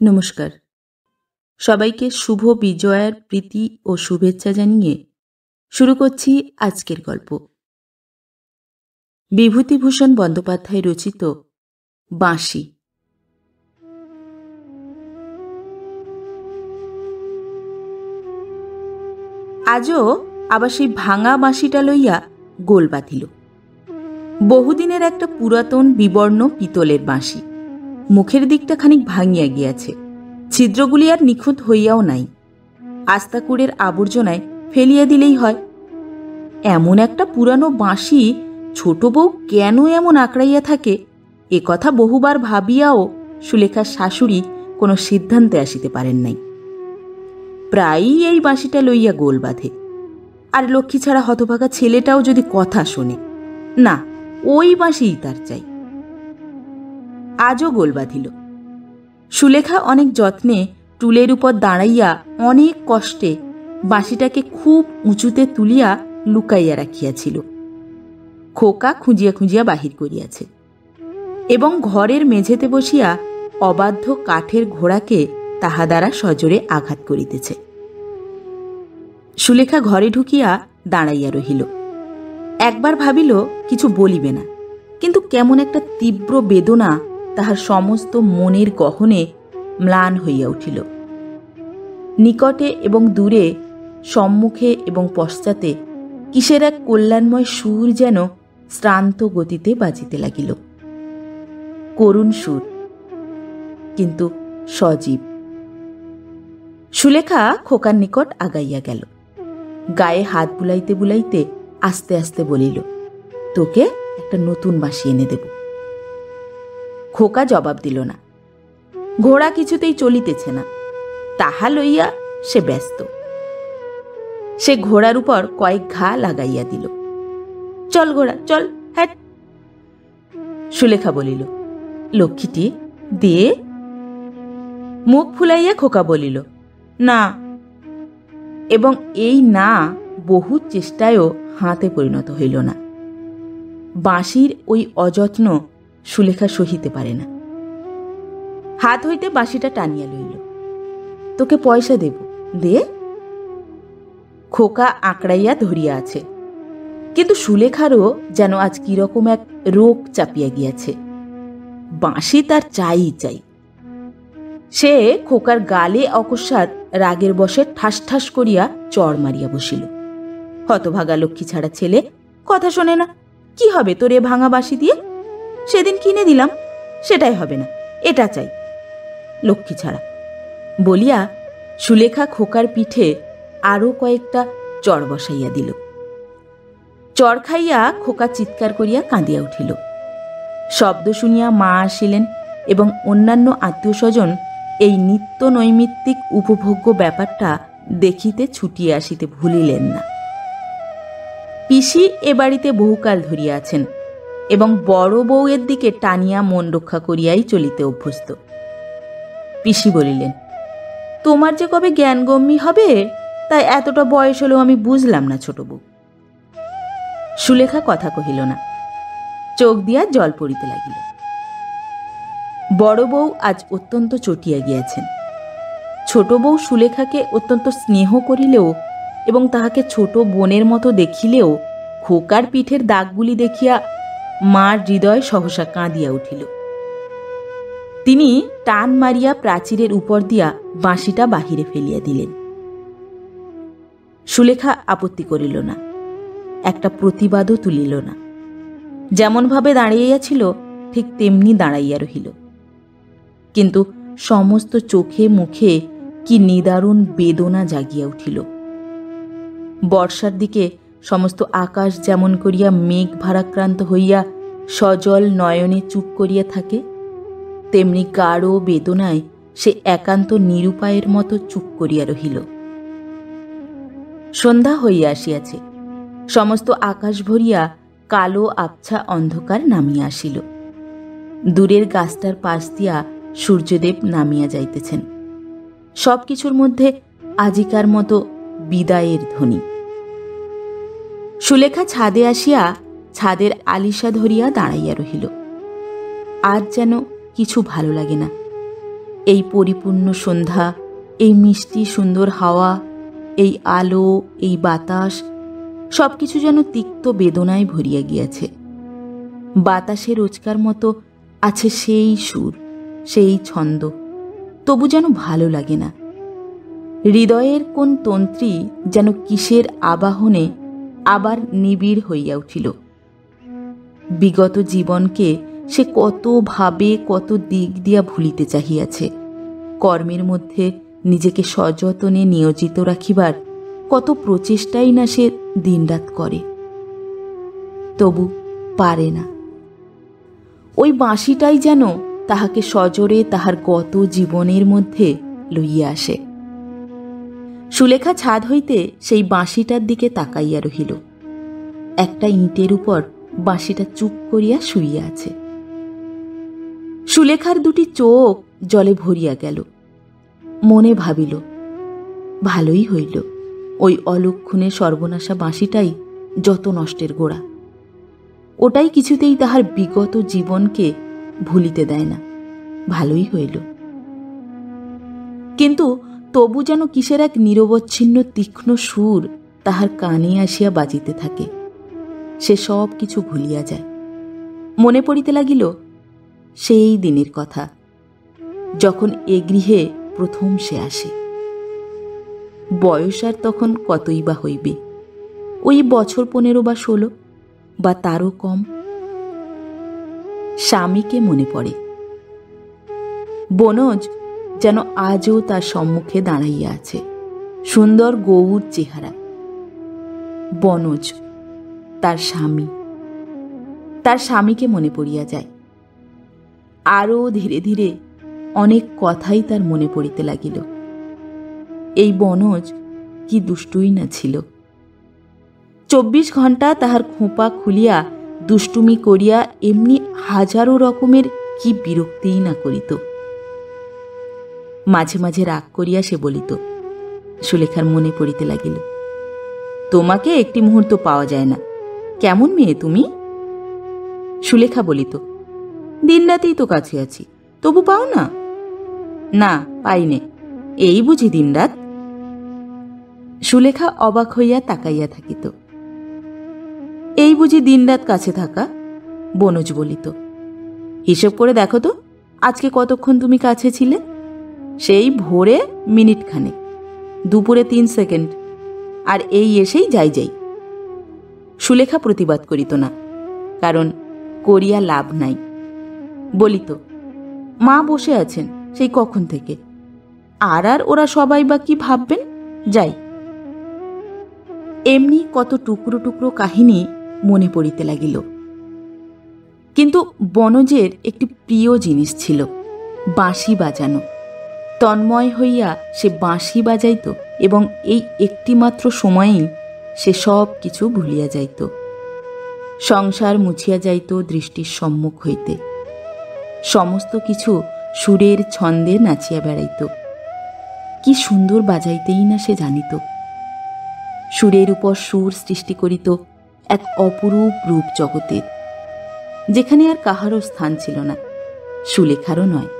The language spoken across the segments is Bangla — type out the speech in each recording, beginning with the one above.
নমস্কার। সবাইকে শুভ বিজয়ার প্রীতি ও শুভেচ্ছা জানিয়ে শুরু করছি আজকের গল্প। বিভূতিভূষণ বন্দ্যোপাধ্যায় রচিত বাঁশি। আজও আবার সেই ভাঙা বাঁশিটা লইয়া গোল বাঁধিল। বহুদিনের একটা পুরাতন বিবর্ণ পিতলের বাঁশি। মুখের দিকটা খানিক ভাঙিয়া গিয়াছে, ছিদ্রগুলি আর নিখুঁত হইয়াও নাই। আস্তাকুড়ের আবর্জনায় ফেলিয়া দিলেই হয়। এমন একটা পুরানো বাঁশি ছোট বউ কেন এমন আঁকড়াইয়া থাকে, এ কথা বহুবার ভাবিয়াও সুলেখার শাশুড়ি কোনো সিদ্ধান্তে আসিতে পারেন নাই। প্রায়ই এই বাঁশিটা লইয়া গোল বাঁধে। আর লক্ষ্মী ছাড়া হতভাগা ছেলেটাও যদি কথা শোনে, না, ওই বাঁশিই তার চাই। আজও গোল বাঁধিল। সুলেখা অনেক যত্নে টুলের উপর দাঁড়াইয়া অনেক কষ্টে বাঁশিটাকে খুব উঁচুতে তুলিয়া লুকাইয়া রাখিয়াছিল। খোকা খুঁজিয়া খুঁজিয়া বাহির করিয়াছে এবং ঘরের মেঝেতে বসিয়া অবাধ্য কাঠের ঘোড়াকে তাহা দ্বারা সজোরে আঘাত করিতেছে। সুলেখা ঘরে ঢুকিয়া দাঁড়াইয়া রহিল। একবার ভাবিল কিছু বলিবে না, কিন্তু কেমন একটা তীব্র বেদনা তাহার সমস্ত মনের গহনে ম্লান হইয়া উঠিল। নিকটে এবং দূরে, সম্মুখে এবং পশ্চাতে কিসের এক কল্যাণময় সুর যেন শ্রান্ত গতিতে বাজিতে লাগিল। করুণ সুর, কিন্তু সজীব। সুলেখা খোকার নিকট আগাইয়া গেল। গায়ে হাত বুলাইতে বুলাইতে আস্তে আস্তে বলিল, তোকে একটা নতুন বাঁশি এনে দেব। খোকা জবাব দিল না। ঘোড়া কিছুতেই চলিতেছে না, তাহা লইয়া সে ব্যস্ত। সে ঘোড়ার উপর কয়েক ঘা লাগাইয়া দিল। চল ঘোড়া চল, হ্যাট। সুলেখা বলিল, লক্ষ্মীটি দে। মুখ ফুলাইয়া খোকা বলিল, না। এবং এই না বহু চেষ্টায়ও হাতে পরিণত হইল না। বাঁশির ওই অযত্ন সুলেখা সহিতে পারে না। হাত হইতে বাঁশিটা টানিয়া লইল। তোকে পয়সা দেব, দে। খোকা আঁকড়াইয়া ধরিয়া আছে, কিন্তু সুলেখারও যেন আজ কিরকম এক রোগ চাপিয়া গিয়াছে। বাঁশি তার চাই চাই। সে খোকার গালে অকস্মাৎ রাগের বশে ঠাস ঠাস করিয়া চড় মারিয়া বসিল। হতভাগা লক্ষ্মী ছাড়া ছেলে, কথা শোনে না। কি হবে তোর এ ভাঙা বাঁশি দিয়ে? সেদিন কিনে দিলাম, সেটাই হবে না, এটা চাই, লক্ষ্মী ছাড়া। বলিয়া সুলেখা খোকার পিঠে আরো কয়েকটা চড় বসাইয়া দিল। চড় খাইয়া খোকা চিৎকার করিয়া কাঁদিয়া উঠিল। শব্দ শুনিয়া মা আসিলেন এবং অন্যান্য আত্মীয় স্বজন এই নিত্য নৈমিত্তিক উপভোগ্য ব্যাপারটা দেখিতে ছুটিয়া আসিতে ভুলিলেন না। পিসি এ বাড়িতে বহুকাল ধরিয়া আছেন এবং বড় বউয়ের দিকে টানিয়া মন রক্ষা করিয়াই চলিতে অভ্যস্ত। পিসি বলিলেন, তোমার যে কবে জ্ঞানগম্যি হবে, তাই এতটা বয়স হলেও আমি বুঝলাম না ছোট বউ। সুলেখা কথা কহিল না, চোখ দিয়া জল পড়িতে লাগিল। বড় বউ আজ অত্যন্ত চটিয়া গিয়াছেন। ছোট বউ সুলেখাকে অত্যন্ত স্নেহ করিলেও এবং তাহাকে ছোট বোনের মতো দেখিলেও খোকার পিঠের দাগগুলি দেখিয়া মার হৃদয় সহসা কাঁদিয়া উঠিল। তিনি টান মারিয়া প্রাচীরের উপর দিয়া বাঁশিটা বাহিরে ফেলিয়া দিলেন। সুলেখা আপত্তি করিল না, একটা প্রতিবাদও তুলিল না। যেমনভাবে দাঁড়াইয়াছিল ঠিক তেমনি দাঁড়াইয়া রহিল। কিন্তু সমস্ত চোখে মুখে কি নিদারুণ বেদনা জাগিয়া উঠিল। বর্ষার দিকে সমস্ত আকাশ যেমন করিয়া মেঘ ভারাক্রান্ত হইয়া সজল নয়নে চুপ করিয়া থাকে, তেমনি গাঢ় বেদনায় সে একান্ত নিরুপায়ের মতো চুপ করিয়া রহিল। সন্ধ্যা হইয়া আসিয়াছে। সমস্ত আকাশ ভরিয়া কালো আবছা অন্ধকার নামিয়া আসিল। দূরের গাছটার পাশ দিয়া সূর্যদেব নামিয়া যাইতেছেন। সবকিছুর মধ্যে আজিকার মতো বিদায়ের ধ্বনি। সুলেখা ছাদে আসিয়া ছাদের আলিশা ধরিয়া দাঁড়াইয়া রহিল। আজ যেন কিছু ভালো লাগে না। এই পরিপূর্ণ সন্ধ্যা, এই মিষ্টি সুন্দর হাওয়া, এই আলো, এই বাতাস, সবকিছু যেন তিক্ত বেদনায় ভরিয়া গিয়াছে। বাতাসে রোজকার মতো আছে সেই সুর, সেই ছন্দ, তবু যেন ভালো লাগে না। হৃদয়ের কোন তন্ত্রী যেন কিসের আবাহনে আবার নিবিড় হইয়া উঠিল। বিগত জীবনকে সে কত ভাবে, কত দিক দিয়া ভুলিতে চাহিয়াছে। কর্মের মধ্যে নিজেকে সযতনে নিয়োজিত রাখিবার কত প্রচেষ্টাই না সে দিনরাত করে, তবু পারে না। ওই বাঁশিটাই যেন তাহাকে সজোরে তাহার গত জীবনের মধ্যে লইয়া আসে। সুলেখা ছাদ হইতে সেই বাঁশিটার দিকে তাকাইয়া রহিল। একটা ইঁটের উপর বাঁশিটা চুপ করিয়া শুইয়া আছে। সুলেখার দুটি চোখ জলে ভরিয়া গেল। মনে ভাবিল, ভালোই হইল, ওই অলক্ষণে সর্বনাশা বাঁশিটাই যত নষ্টের গোড়া। ওটাই কিছুতেই তাহার বিগত জীবনকে ভুলিতে দেয় না। ভালোই হইল। কিন্তু তবু যেন কিসের এক নিরবচ্ছিন্ন তীক্ষ্ণ সুর তাহার কানে আসিয়া বাজিতে থাকে। সে সব কিছু ভুলিয়া যায়। মনে পড়িতে লাগিল সেই দিনের কথা, যখন এ গৃহে প্রথম সে আসে। বয়স আর তখন কতই বা হইবে, ওই বছর 15 বা 16, বা তারও কম। স্বামীকে মনে পড়ে। বনজ যেন আজও তার সম্মুখে দাঁড়াইয়া আছে, সুন্দর গৌর চেহারা। বনজ, তার স্বামী, তার স্বামীকে মনে পড়িয়া যায়। আরও ধীরে ধীরে অনেক কথাই তার মনে পড়িতে লাগিল। এই বনজ কি দুষ্টুই না ছিল। 24 ঘণ্টা তাহার খোঁপা খুলিয়া দুষ্টুমি করিয়া এমনি হাজারো রকমের কি বিরক্তিই না করিত। মাঝে মাঝে রাগ করিয়া সে বলিত। সুলেখার মনে পড়িতে লাগিল, তোমাকে একটি মুহূর্ত পাওয়া যায় না, কেমন মেয়ে তুমি? সুলেখা বলিত, দিনরাতেই তো কাছে আছি, তবু পাও না? না, পাইনে, এই বুঝি দিনরাত? সুলেখা অবাক হইয়া তাকাইয়া থাকিত। এই বুঝি দিনরাত কাছে থাকা? বনজ বলিত, হিসেব করে দেখো তো, আজকে কতক্ষণ তুমি কাছে ছিলে? সেই ভোরে মিনিট খানেক, দুপুরে 3 সেকেন্ড, আর এই এসেই যাই যাই। সুলেখা প্রতিবাদ করিত না, কারণ করিয়া লাভ নাই। বলিত, মা বসে আছেন সেই কখন থেকে, আর আর ওরা সবাই বা কি ভাববেন, যাই। এমনি কত টুকরো টুকরো কাহিনী মনে পড়িতে লাগিল। কিন্তু বনজের একটি প্রিয় জিনিস ছিল, বাঁশি বাজানো। তন্ময় হইয়া সে বাঁশি বাজাইত এবং এই একটিমাত্র সময়েই সে সব কিছু ভুলিয়া যাইত। সংসার মুছিয়া যাইত দৃষ্টির সম্মুখ হইতে। সমস্ত কিছু সুরের ছন্দে নাচিয়া বেড়াইত। কি সুন্দর বাজাইতেই না সে জানিত। সুরের উপর সুর সৃষ্টি করিত এক অপরূপ রূপ জগতের, যেখানে আর কাহারও স্থান ছিল না, সুলেখারও নয়।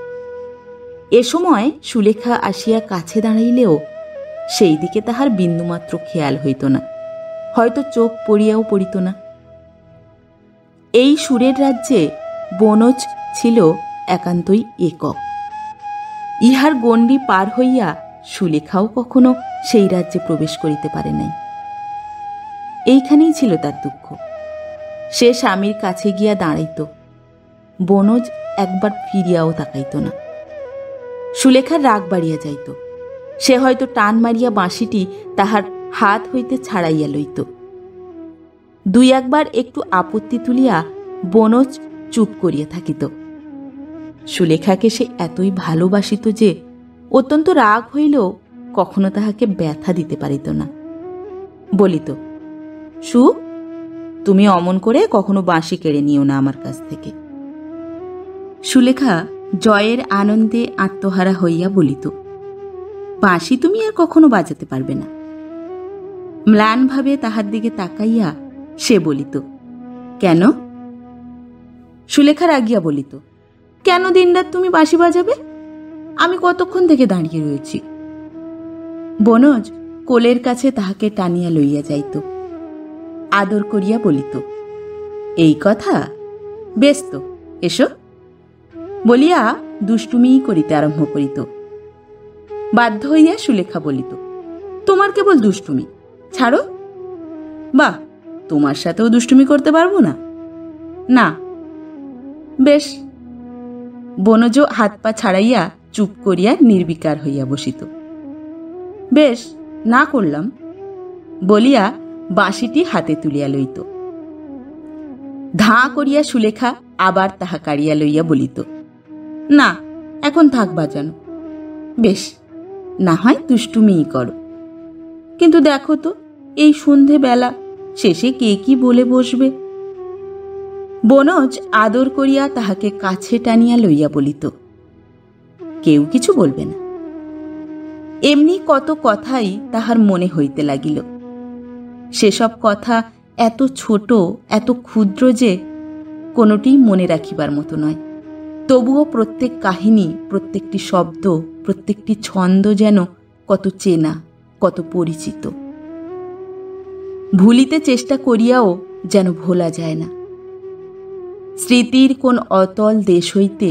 এ সময় সুলেখা আসিয়া কাছে দাঁড়াইলেও সেই দিকে তাহার বিন্দুমাত্র খেয়াল হইত না, হয়তো চোখ পড়িয়াও পড়িত না। এই সুরের রাজ্যে বনজ ছিল একান্তই একক। ইহার গণ্ডি পার হইয়া সুলেখাও কখনো সেই রাজ্যে প্রবেশ করিতে পারে নাই। এইখানেই ছিল তার দুঃখ। সে স্বামীর কাছে গিয়া দাঁড়াইত, বনজ একবার ফিরিয়াও তাকাইত না। সুলেখার রাগ বাড়িয়া যাইত। সে হয়তো টান মারিয়া বাঁশিটি তাহার হাত হইতে ছাড়াইয়া লইত। 2 একবার একটু আপত্তি তুলিয়া বনজ চুপ করিয়া থাকিত। সুলেখাকে সে এতই ভালোবাসিত যে অত্যন্ত রাগ হইলেও কখনো তাহাকে ব্যথা দিতে পারিত না। বলিত, সু, তুমি অমন করে কখনো বাঁশি কেড়ে নিও না আমার কাছ থেকে। সুলেখা জয়ের আনন্দে আত্মহারা হইয়া বলিত, বাঁশি তুমি আর কখনো বাজাতে পারবে না। ম্লানভাবে তাহার দিকে তাকাইয়া সে বলিত, কেন? সুলেখা রাগিয়া বলিত, কেন দিনরাত তুমি বাঁশি বাজাবে? আমি কতক্ষণ থেকে দাঁড়িয়ে রয়েছি। বনজ কোলের কাছে তাহাকে টানিয়া লইয়া যাইত, আদর করিয়া বলিত, এই কথা, বেশ তো, এসো বলিয়া দুষ্টুমি করিতে আরম্ভ করিত। বাধ্য হইয়া সুলেখা বলিত, তোমার কেবল দুষ্টুমি, ছাড়ো। বাহ, তোমার সাথেও দুষ্টুমি করতে পারবো না? না। বেশ। বনজ হাত পা ছাড়াইয়া চুপ করিয়া নির্বিকার হইয়া বসিত। বেশ, না করলাম বলিয়া বাঁশিটি হাতে তুলিয়া লইত। ধাঁ করিয়া সুলেখা আবার তাহা কাড়িয়া লইয়া বলিত, না, এখন থাক বাজানো। বেশ, না হয় দুষ্টুমিই করো, কিন্তু দেখো তো এই সন্ধে বেলা, শেষে কে কি বলে বসবে। বনজ আদর করিয়া তাহাকে কাছে টানিয়া লইয়া বলিত, কেউ কিছু বলবে না। এমনি কত কথাই তাহার মনে হইতে লাগিল। সেসব কথা এত ছোট, এত ক্ষুদ্র যে কোনোটি মনে রাখিবার মতো নয়। তবুও প্রত্যেক কাহিনী, প্রত্যেকটি শব্দ, প্রত্যেকটি ছন্দ যেন কত চেনা, কত পরিচিত। ভুলিতে চেষ্টা করিয়াও যেন ভোলা যায় না। স্মৃতির কোন অতল দেশ হইতে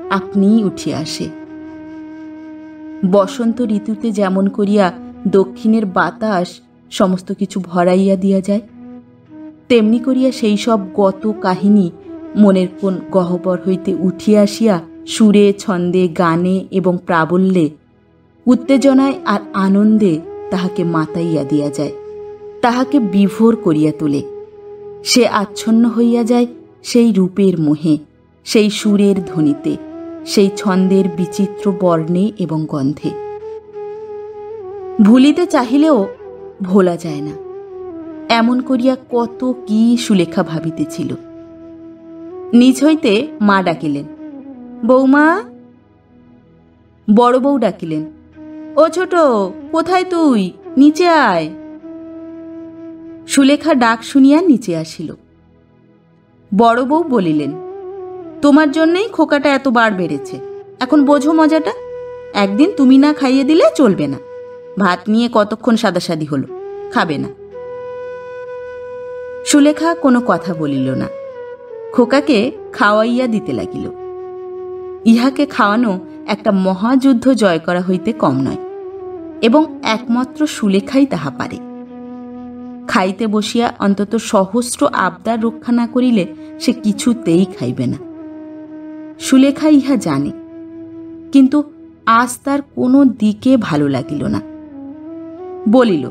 আপনিই উঠিয়া আসে। বসন্ত ঋতুতে যেমন করিয়া দক্ষিণের বাতাস সমস্ত কিছু ভরাইয়া দিয়া যায়, তেমনি করিয়া সেই সব গত কাহিনী মনের কোন গহ্বর হইতে উঠিয়া আসিয়া সুরে, ছন্দে, গানে এবং প্রাবল্যে, উত্তেজনায় আর আনন্দে তাহাকে মাতাইয়া দিয়া যায়, তাহাকে বিভোর করিয়া তোলে। সে আচ্ছন্ন হইয়া যায় সেই রূপের মোহে, সেই সুরের ধ্বনিতে, সেই ছন্দের বিচিত্র বর্ণে এবং গন্ধে। ভুলিতে চাহিলেও ভোলা যায় না। এমন করিয়া কত কি সুলেখা ভাবিতেছিল। নিজ হইতে মা ডাকিলেন, বৌমা। বড় বউ ডাকিলেন, ও ছোট, কোথায় তুই? নিচে আয়। সুলেখা ডাক শুনিয়া নিচে আসিল। বড় বউ বলিলেন, তোমার জন্যই খোকাটা এত বার বেড়েছে, এখন বোঝো মজাটা। একদিন তুমি না খাইয়ে দিলে চলবে না। ভাত নিয়ে কতক্ষণ সাদাসাদি হলো, খাবে না। সুলেখা কোনো কথা বলিল না, খোকাকে খাওয়াইয়া দিতে লাগিল। ইহাকে খাওয়ানো একটা মহাযুদ্ধ জয় করা হইতে কম নয়, এবং একমাত্র সুলেখাই তাহা পারে। খাইতে বসিয়া অন্তত সহস্র আবদার রক্ষা না করিলে সে কিছুতেই খাইবে না। সুলেখা ইহা জানে, কিন্তু আজ তার কোনো দিকে ভালো লাগিল না। বলিল,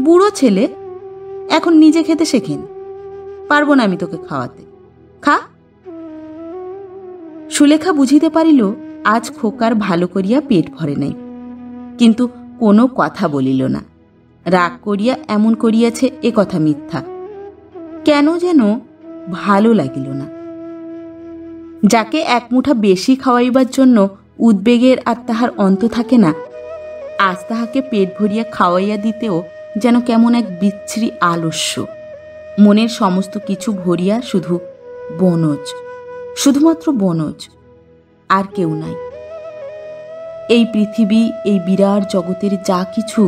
বুড়ো ছেলে, এখন নিজে খেতে শেখেন, পারবো না আমি তোকে খাওয়াতে, খা। সুলেখা বুঝিতে পারিল আজ খোকার ভালো করিয়া পেট ভরে নাই, কিন্তু কোনো কথা বলিল না। রাগ করিয়া এমন করিয়াছে এ কথা মিথ্যা। কেন যেন ভালো লাগিল না। যাকে এক মুঠা বেশি খাওয়াইবার জন্য উদ্বেগের আর তাহার অন্ত থাকে না, আজ তাহাকে পেট ভরিয়া খাওয়াইয়া দিতেও যেন কেমন এক বিচ্ছিরি আলস্য। মনের সমস্ত কিছু ভরিয়া শুধু বনজ, শুধুমাত্র বনজ, আর কেউ নাই। এই পৃথিবী, এই বিরাট জগতের যা কিছু,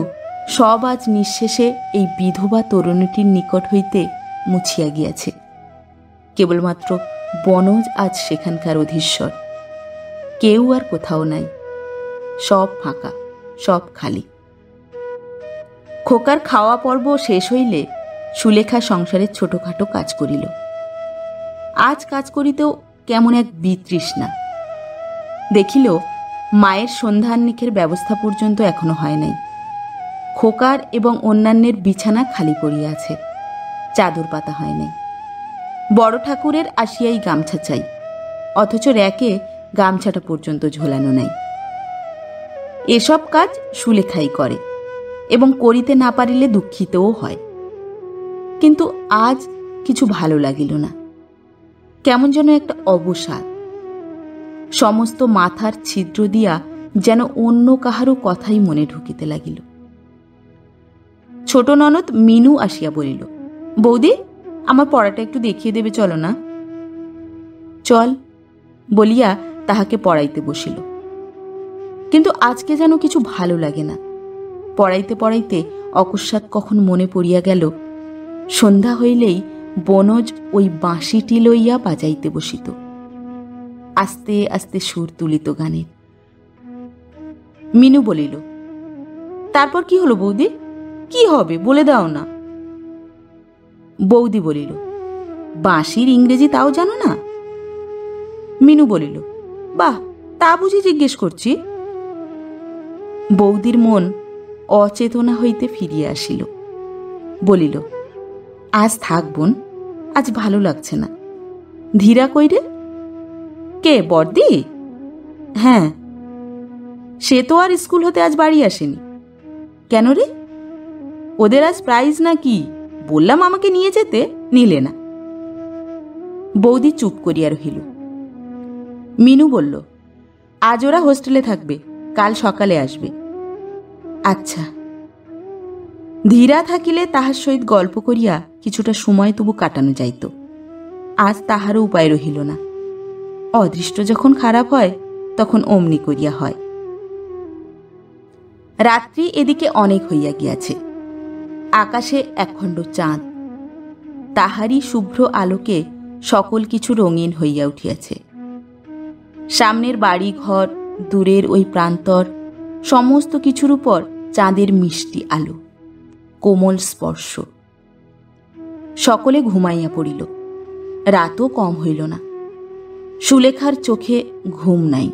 সব আজ নিঃশেষে এই বিধবা তরুণীটির নিকট হইতে মুছিয়া গিয়াছে। কেবলমাত্র বনজ আজ সেখানকার অধীশ্বর। কেউ আর কোথাও নাই, সব ফাঁকা, সব খালি। খোকার খাওয়া পর্ব শেষ হইলে সুলেখা সংসারের ছোটখাটো কাজ করিল। আজ কাজ করিতেও কেমন এক বিতৃষ্ণা। দেখিল মায়ের সন্ধ্যান্নিকের ব্যবস্থা পর্যন্ত এখনো হয় নাই। খোকার এবং অন্যান্যের বিছানা খালি পড়িয়া আছে, চাদর পাতা হয় নাই। বড় ঠাকুরের আসিয়াই গামছা চাই, অথচ র্যাকে গামছাটা পর্যন্ত ঝোলানো নাই। এসব কাজ সুলেখাই করে, এবং করিতে না পারিলে দুঃখিতও হয়। কিন্তু আজ কিছু ভালো লাগিল না, কেমন যেন একটা অবসাদ। সমস্ত মাথার ছিদ্র দিয়া যেন অন্য কাহারও কথাই মনে ঢুকিতে লাগিল। ছোট ননদ মিনু আসিয়া বলিল, বৌদি, আমার পড়াটা একটু দেখিয়ে দেবে, চলো না। চল বলিয়া তাহাকে পড়াইতে বসিল। কিন্তু আজকে যেন কিছু ভালো লাগে না। পড়াইতে পড়াইতে অকস্মাৎ কখন মনে পড়িয়া গেল, সন্ধ্যা হইলেই বনজ ওই বাঁশিটি লইয়া বাজাইতে বসিত। আস্তে আস্তে সুর তুলিত গানের। মিনু বলিল, তারপর কি হলো বৌদি? কি হবে বলে দাও না। বৌদি বলিল, বাঁশির ইংরেজি তাও জানো না? মিনু বলিল, বাহ, তা বুঝি জিজ্ঞেস করছি। বৌদির মন অচেতনা হইতে ফিরিয়া আসিল। বলিল, আজ থাক বোন, আজ ভালো লাগছে না। ধীরা কই রে? কে, বড়দি? হ্যাঁ, সে তো আর স্কুল হতে আজ বাড়ি আসেনি। কেন রে? ওদের আজ প্রাইজ না কি? বললাম আমাকে নিয়ে যেতে, নিলে না। বৌদি চুপ করিয়া রহিল। মিনু বলল, আজ ওরা হোস্টেলে থাকবে, কাল সকালে আসবে। আচ্ছা। ধীরা থাকিলে তাহার সহিত গল্প করিয়া কিছুটা সময় তবু কাটানো যাইত। আজ তাহারও উপায় রহিল না। অদৃষ্ট যখন খারাপ হয় তখন অমনি করিয়া হয়। রাত্রি এদিকে অনেক হইয়া গিয়াছে। আকাশে একখণ্ড চাঁদ, তাহারই শুভ্র আলোকে সকল কিছু রঙিন হইয়া উঠিয়াছে। সামনের বাড়ি ঘর, দূরের ওই প্রান্তর, সমস্ত কিছুর উপর চাঁদের মিষ্টি আলো, কোমল স্পর্শ। সকলে ঘুমাইয়া পড়িল। রাতও কম হইল না। সুলেখার চোখে ঘুম নাই।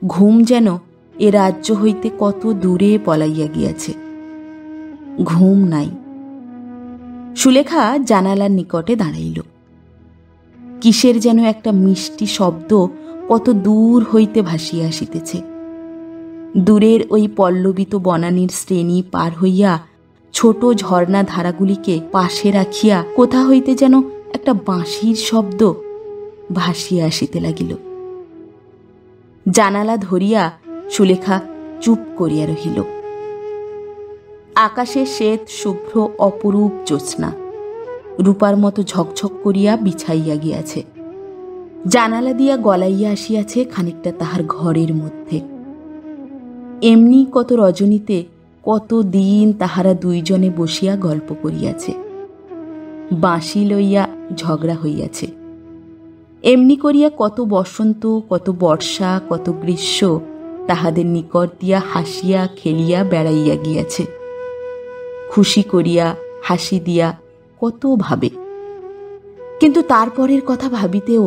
ঘুম যেন এ রাজ্য হইতে কত দূরে পলাইয়া গিয়াছে। ঘুম নাই। সুলেখা জানালার নিকটে দাঁড়াইল। কিসের যেন একটা মিষ্টি শব্দ কত দূর হইতে ভাসিয়া আসিতেছে। দূরের ওই পল্লবিত বনানীর শ্রেণী পার হইয়া ছোট ঝর্ণা ধারাগুলিকে পাশে রাখিয়া কোথা হইতে যেন একটা বাঁশির শব্দ ভাসিয়া আসিতে লাগিল। জানালা ধরিয়া সুলেখা চুপ করিয়া রহিল। আকাশে শ্বেত শুভ্র অপরূপ জ্যোৎস্না রূপার মতো ঝকঝক করিয়া বিছাইয়া গিয়াছে। জানালা দিয়া গলাইয়া আসিয়াছে খানিকটা তাহার ঘরের মধ্যে। এমনি কত রজনীতে কত দিন তাহারা দুইজনে বসিয়া গল্প করিয়াছে, বাঁশি লইয়া ঝগড়া হইয়াছে। এমনি করিয়া কত বসন্ত, কত বর্ষা, কত গ্রীষ্ম তাহাদের নিকট দিয়া হাসিয়া খেলিয়া বেড়াইয়া গিয়াছে। খুশি করিয়া হাসি দিয়া কত ভাবে, কিন্তু তারপরের কথা ভাবিতেও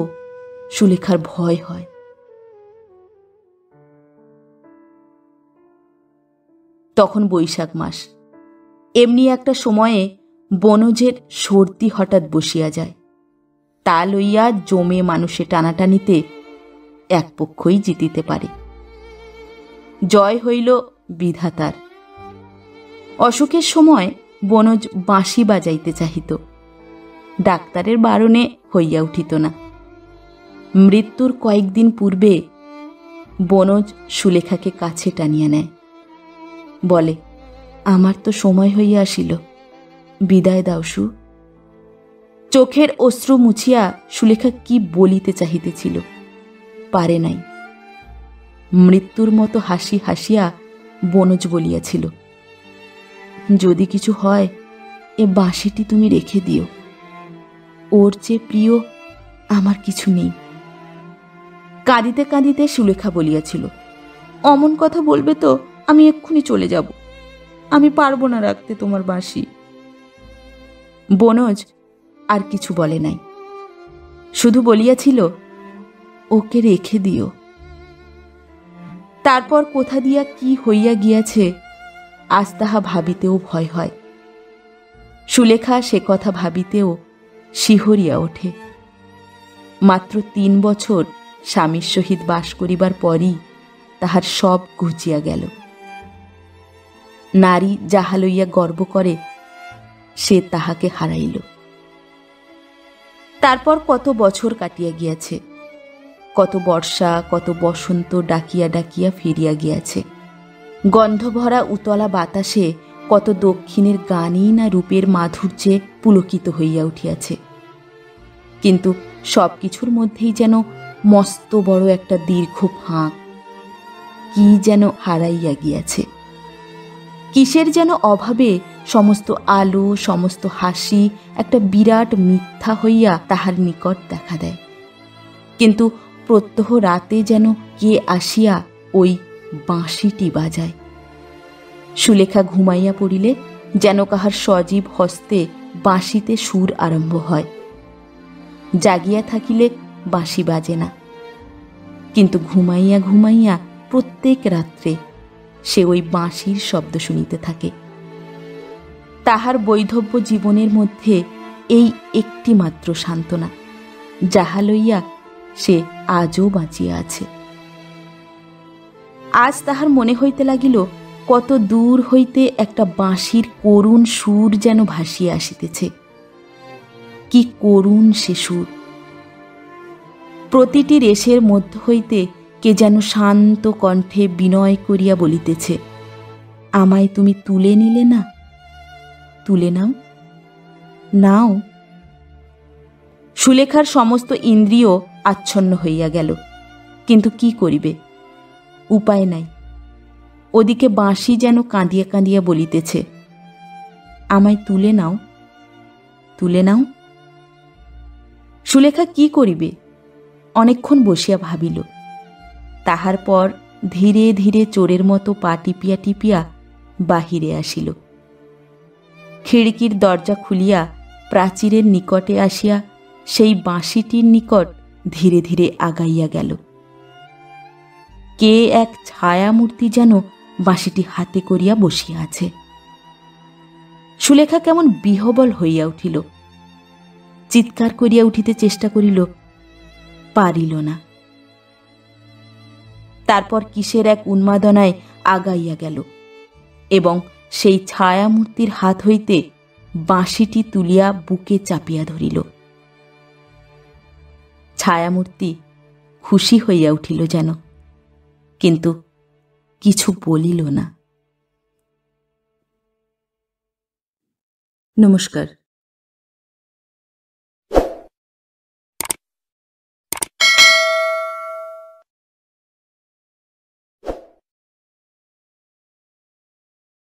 সুলেখার ভয় হয়। তখন বৈশাখ মাস। এমনি একটা সময়ে বনজের সর্দি হঠাৎ বসিয়া যায়। তা লইয়া জমে মানুষে টানাটানিতে এক পক্ষই জিতিতে পারে। জয় হইল বিধাতার। অসুখের সময় বনজ বাঁশি বাজাইতে চাহিত, ডাক্তারের বারণে হইয়া উঠিত না। মৃত্যুর কয়েকদিন পূর্বে বনজ সুলেখাকে কাছে টানিয়া নেয়, বলে, আমার তো সময় হইয়া আসিল, বিদায় দাও সু। চোখের অশ্রু মুছিয়া সুলেখা কি বলিতে চাহিতেছিল, পারে নাই। মৃত্যুর মতো হাসি হাসিয়া বনজ বলিয়াছিল, যদি কিছু হয় এ বাঁশিটি তুমি রেখে দিও, ওর চেয়ে প্রিয় আমার কিছু নেই। কাঁদিতে কাঁদিতে সুলেখা বলিয়াছিল, অমন কথা বলবে তো আমি এক্ষুনি চলে যাব, আমি পারবো না রাখতে তোমার বাঁশি। বনজ আর কিছু বলে নাই, শুধু বলিয়াছিল, ওকে রেখে দিও। তারপর কোথা দিয়া কি হইয়া গিয়াছে আজ তাহা ভাবিতেও ভয় হয়। সুলেখা সে কথা ভাবিতেও শিহরিয়া ওঠে। মাত্র 3 বছর স্বামীর সহিত বাস করিবার পরই তাহার সব ঘুচিয়া গেল। নারী যাহা লইয়া গর্ব করে সে তাহাকে হারাইল। তারপর কত বছর কাটিয়া গিয়াছে, কত বর্ষা, কত বসন্ত ডাকিয়া ডাকিয়া ফিরিয়া গিয়াছে। গন্ধভরা উতলা বাতাসে কত দক্ষিণের গানই না রূপের মাধুর্যে পুলকিত হইয়া উঠিয়াছে। কিন্তু সব কিছুর মধ্যেই যেন মস্ত বড় একটা দীর্ঘ ফাঁক। কি যেন হারাইয়া গিয়াছে। কিসের যেন অভাবে সমস্ত আলো, সমস্ত হাসি একটা বিরাট মিথ্যা হইয়া তাহার নিকট দেখা দেয়। কিন্তু প্রত্যহ রাতে যেন কে আসিয়া ওই বাঁশিটি বাজায়। সুলেখা ঘুমাইয়া পড়িলে যেন কাহার সজীব হস্তে বাঁশিতে সুর আরম্ভ হয়। জাগিয়া থাকিলে বাঁশি বাজে না, কিন্তু ঘুমাইয়া ঘুমাইয়া প্রত্যেক রাত্রে সে ওই বাঁশির শব্দ শুনিতে থাকে। তাহার বৈধব্য জীবনের মধ্যে এই একটি মাত্র সান্ত্বনা, যাহা লইয়া সে আজও বাঁচিয়া আছে। আজ তাহার মনে হইতে লাগিল কত দূর হইতে একটা বাঁশির করুণ সুর যেন ভাসিয়া আসিতেছে। কি করুণ সে সুর! প্রতিটি রেশের মধ্য হইতে কে যেন শান্ত কণ্ঠে বিনয় করিয়া বলিতেছে, আমায় তুমি তুলে নিলে না, তুলে নাও, নাও। সুলেখার সমস্ত ইন্দ্রিয় আচ্ছন্ন হইয়া গেল, কিন্তু কি করিবে, উপায় নাই। ওদিকে বাঁশি যেন কাঁদিয়া কাঁদিয়া বলিতেছে, আমায় তুলে নাও, তুলে নাও। সুলেখা কি করিবে? অনেকক্ষণ বসিয়া ভাবিল। তাহার পর ধীরে ধীরে চোরের মতো পা টিপিয়া টিপিয়া বাহিরে আসিল। খিড়কির দরজা খুলিয়া প্রাচীরের নিকটে আসিয়া সেই বাঁশিটির নিকট ধীরে ধীরে আগাইয়া গেল। কে এক ছায়ামূর্তি যেন বাঁশিটি হাতে করিয়া বসিয়া আছে। সুলেখা কেমন বিহবল হইয়া উঠিল। চিৎকার করিয়া উঠিতে চেষ্টা করিল, পারিল না। তারপর কিসের এক উন্মাদনায় আগাইয়া গেল এবং সেই ছায়ামূর্তির হাত হইতে বাঁশিটি তুলিয়া বুকে চাপিয়া ধরিল। ছায়ামূর্তি খুশি হইয়া উঠিল যেন, কিন্তু কিছু বলিল না। নমস্কার।